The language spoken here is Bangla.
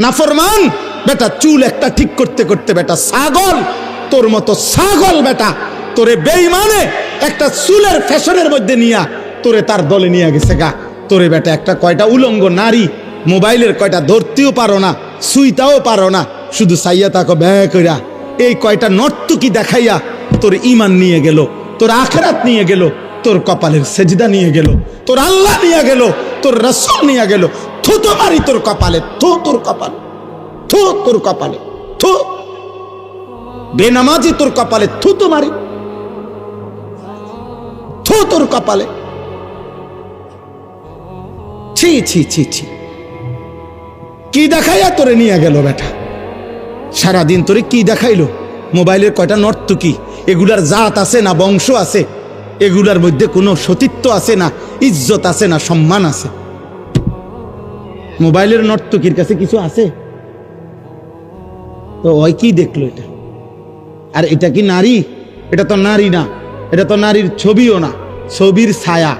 নাফরমান বেটা, চুল একটা ঠিক করতে করতে বেটা ছাগল, তোর মতো ছাগল বেটা, তোরে বেঈমানে একটা চুলের ফ্যাশনের মধ্যে নিয়া তোরে তার দলে নিয়ে গেছে গা। তোরে বেটা একটা কয়টা উলঙ্গ নারী মোবাইলের কয়টা ধরতেও পারো না, সুইতাও পারো না, শুধু সাইয়া তাকে ব্যয় কইরা এই কয়টা নর্তকী দেখাইয়া তোর ইমান নিয়ে গেল, তোর আখেরাত নিয়ে গেল, তোর কপালের সেজদা নিয়ে গেল, তোর আল্লাহ নিয়ে গেল, তোর রাসূল নিয়ে গেল। থুতো মারি তোর কপালে, থু তোর কপালে, থু তোর কপালে, থু বেনামাজি তোর কপালে, থুতো মারি, থু তোর কপালে। ছি ছি ছি ছি, কি দেখাইয়া তোরে নিয়ে গেল বেটা? সারাদিন তোরে কি দেখাইলো? মোবাইলের কয়টা নর্তকী, এগুলার জাত আছে না বংশ আছে? এগুলার মধ্যে কোনো সতীত্ব আছে না, ইজ্জত আছে না, সম্মান আছে? মোবাইলের নর্তকীর কাছে কিছু আছে? তো ওই কি দেখলো এটা? আর এটা কি নারী? এটা তো নারী না, এটা তো নারীর ছবিও না, ছবির ছায়া।